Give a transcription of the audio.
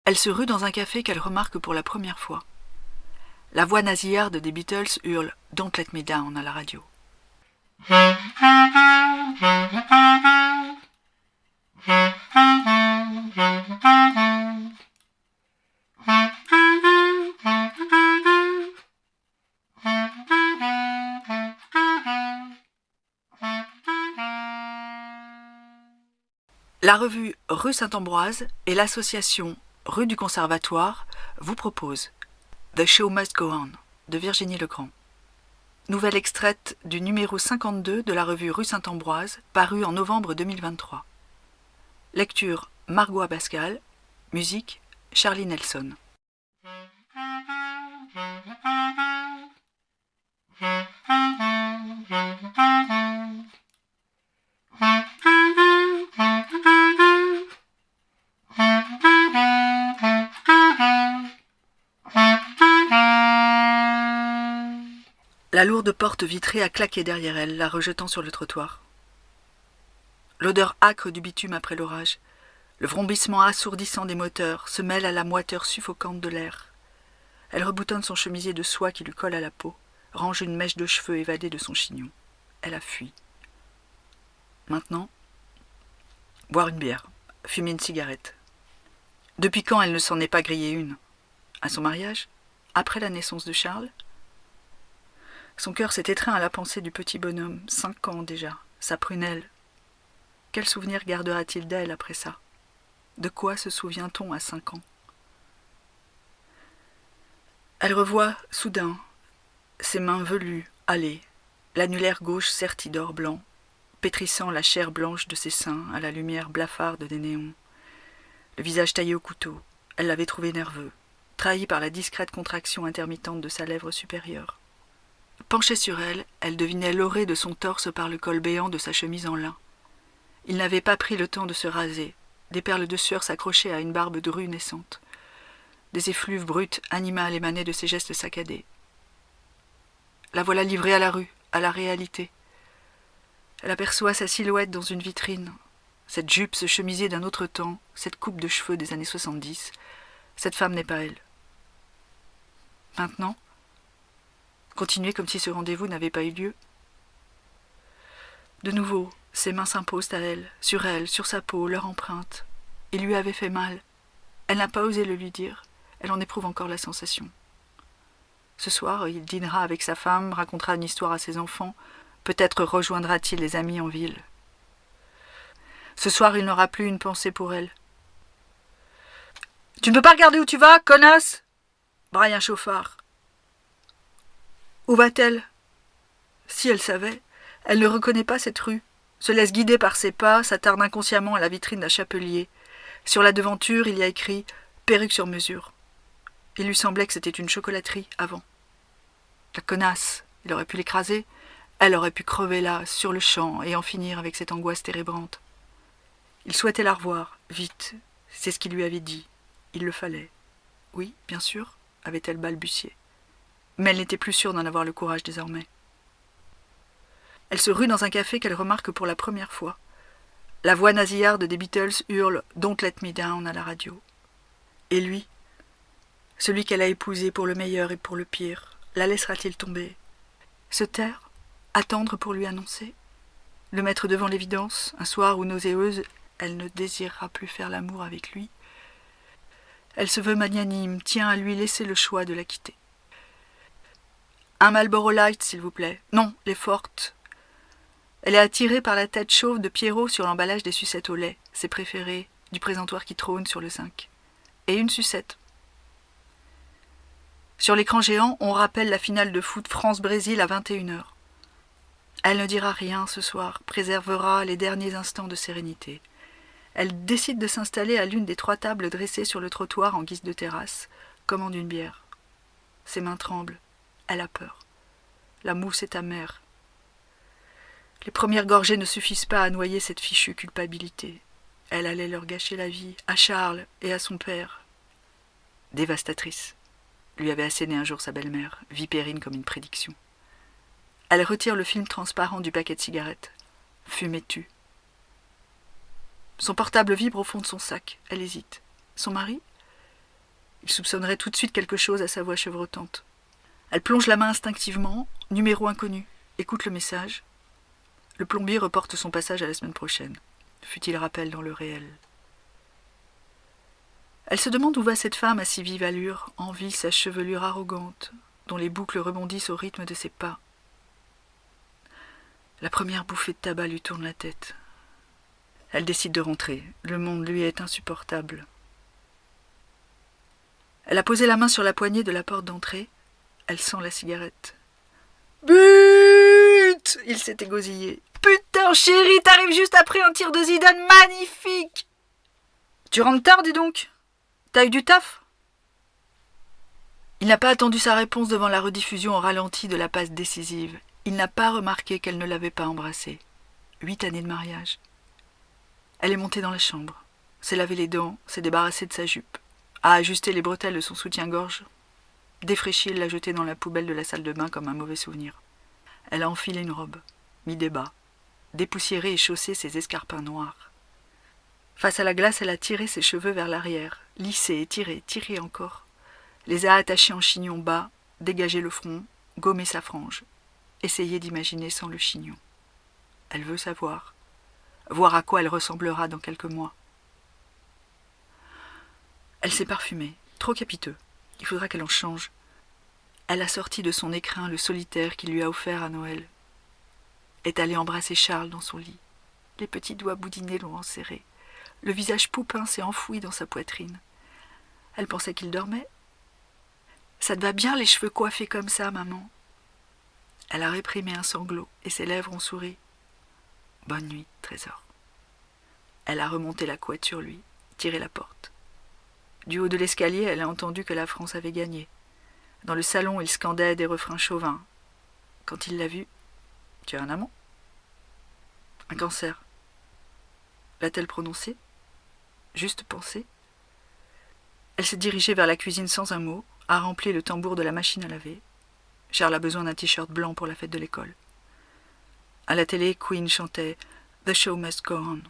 Elle se rue dans un café qu'elle remarque pour la première fois. La voix nasillarde des Beatles hurle « Don't let me down » à la radio. La revue Rue Saint-Ambroise et l'association Rue du Conservatoire vous proposent The Show Must Go On de Virginie Legrand. Nouvelle extraite du numéro 52 de la revue Rue Saint-Ambroise, paru en novembre 2023. Lecture Margot Abascal, musique Charlie Nelson. La lourde porte vitrée a claqué derrière elle, la rejetant sur le trottoir. L'odeur âcre du bitume après l'orage, le vrombissement assourdissant des moteurs se mêle à la moiteur suffocante de l'air. Elle reboutonne son chemisier de soie qui lui colle à la peau, range une mèche de cheveux évadée de son chignon. Elle a fui. Maintenant, boire une bière, fumer une cigarette. Depuis quand elle ne s'en est pas grillée une? À son mariage? Après la naissance de Charles? Son cœur s'est étreint à la pensée du petit bonhomme, 5 ans déjà, sa prunelle. Quel souvenir gardera-t-il d'elle après ça? De quoi se souvient-on à 5 ans? Elle revoit, soudain, ses mains velues, hâlées, l'annulaire gauche serti d'or blanc, pétrissant la chair blanche de ses seins à la lumière blafarde des néons. Le visage taillé au couteau, elle l'avait trouvé nerveux, trahi par la discrète contraction intermittente de sa lèvre supérieure. Penchée sur elle, elle devinait l'orée de son torse par le col béant de sa chemise en lin. Il n'avait pas pris le temps de se raser. Des perles de sueur s'accrochaient à une barbe drue naissante. Des effluves brutes animales émanaient de ses gestes saccadés. La voilà livrée à la rue, à la réalité. Elle aperçoit sa silhouette dans une vitrine. Cette jupe, ce chemisier d'un autre temps, cette coupe de cheveux des années 70, cette femme n'est pas elle. Maintenant, continuer comme si ce rendez-vous n'avait pas eu lieu. De nouveau, ses mains s'imposent à elle, sur sa peau, leur empreinte. Il lui avait fait mal. Elle n'a pas osé le lui dire. Elle en éprouve encore la sensation. Ce soir, il dînera avec sa femme, racontera une histoire à ses enfants. Peut-être rejoindra-t-il les amis en ville. Ce soir, il n'aura plus une pensée pour elle. « Tu ne peux pas regarder où tu vas, connasse !» braille un chauffard. Où va-t-elle? Si elle savait, elle ne reconnaît pas cette rue, se laisse guider par ses pas, s'attarde inconsciemment à la vitrine d'un chapelier. Sur la devanture, il y a écrit « Perruque sur mesure ». Il lui semblait que c'était une chocolaterie avant. La connasse, il aurait pu l'écraser, elle aurait pu crever là, sur le champ, et en finir avec cette angoisse térébrante. Il souhaitait la revoir, vite, c'est ce qu'il lui avait dit. Il le fallait. Oui, bien sûr, avait-elle balbutié. Mais elle n'était plus sûre d'en avoir le courage désormais. Elle se rue dans un café qu'elle remarque pour la première fois. La voix nasillarde des Beatles hurle « Don't let me down » à la radio. Et lui, celui qu'elle a épousé pour le meilleur et pour le pire, la laissera-t-il tomber? Se taire? Attendre pour lui annoncer? Le mettre devant l'évidence, un soir où, nauséeuse, elle ne désirera plus faire l'amour avec lui? Elle se veut magnanime, tient à lui laisser le choix de la quitter. Un Marlboro Light, s'il vous plaît. Non, les fortes. Elle est attirée par la tête chauve de Pierrot sur l'emballage des sucettes au lait, ses préférées, du présentoir qui trône sur le zinc. Et une sucette. Sur l'écran géant, on rappelle la finale de foot France-Brésil à 21h. Elle ne dira rien ce soir, préservera les derniers instants de sérénité. Elle décide de s'installer à l'une des 3 tables dressées sur le trottoir en guise de terrasse, commande une bière. Ses mains tremblent. Elle a peur. La mousse est amère. Les premières gorgées ne suffisent pas à noyer cette fichue culpabilité. Elle allait leur gâcher la vie, à Charles et à son père. Dévastatrice, lui avait asséné un jour sa belle-mère, vipérine comme une prédiction. Elle retire le film transparent du paquet de cigarettes. Fume et tue. Son portable vibre au fond de son sac. Elle hésite. Son mari? Il soupçonnerait tout de suite quelque chose à sa voix chevrotante. Elle plonge la main instinctivement, numéro inconnu, écoute le message. Le plombier reporte son passage à la semaine prochaine. Fut-il rappel dans le réel. Elle se demande où va cette femme à si vive allure, envie sa chevelure arrogante, dont les boucles rebondissent au rythme de ses pas. La première bouffée de tabac lui tourne la tête. Elle décide de rentrer. Le monde lui est insupportable. Elle a posé la main sur la poignée de la porte d'entrée. Elle sent la cigarette. « But !» Il s'est égosillé. « Putain, chérie, t'arrives juste après un tir de Zidane magnifique !»« Tu rentres tard, dis donc. T'as eu du taf ?» Il n'a pas attendu sa réponse devant la rediffusion au ralenti de la passe décisive. Il n'a pas remarqué qu'elle ne l'avait pas embrassé. 8 années de mariage. Elle est montée dans la chambre, s'est lavé les dents, s'est débarrassée de sa jupe, a ajusté les bretelles de son soutien-gorge. Défraîchie, elle l'a jeté dans la poubelle de la salle de bain comme un mauvais souvenir. Elle a enfilé une robe, mis des bas, dépoussiéré et chaussé ses escarpins noirs. Face à la glace, elle a tiré ses cheveux vers l'arrière, lissé, étiré, tiré encore. Les a attachés en chignon bas, dégagé le front, gommé sa frange. Essayé d'imaginer sans le chignon. Elle veut savoir. Voir à quoi elle ressemblera dans quelques mois. Elle s'est parfumée, trop capiteux. Il faudra qu'elle en change. Elle a sorti de son écrin le solitaire qu'il lui a offert à Noël. Est allée embrasser Charles dans son lit. Les petits doigts boudinés l'ont enserré. Le visage poupin s'est enfoui dans sa poitrine. Elle pensait qu'il dormait. Ça te va bien les cheveux coiffés comme ça, maman. Elle a réprimé un sanglot et ses lèvres ont souri. Bonne nuit, trésor. Elle a remonté la couette sur lui, tiré la porte. Du haut de l'escalier, elle a entendu que la France avait gagné. Dans le salon, il scandait des refrains chauvins. Quand il l'a vue, « Tu as un amant ?»« Un cancer. » L'a-t-elle prononcé? Juste pensé? Elle s'est dirigée vers la cuisine sans un mot, a rempli le tambour de la machine à laver. Charles a besoin d'un t-shirt blanc pour la fête de l'école. À la télé, Queen chantait « The show must go on ».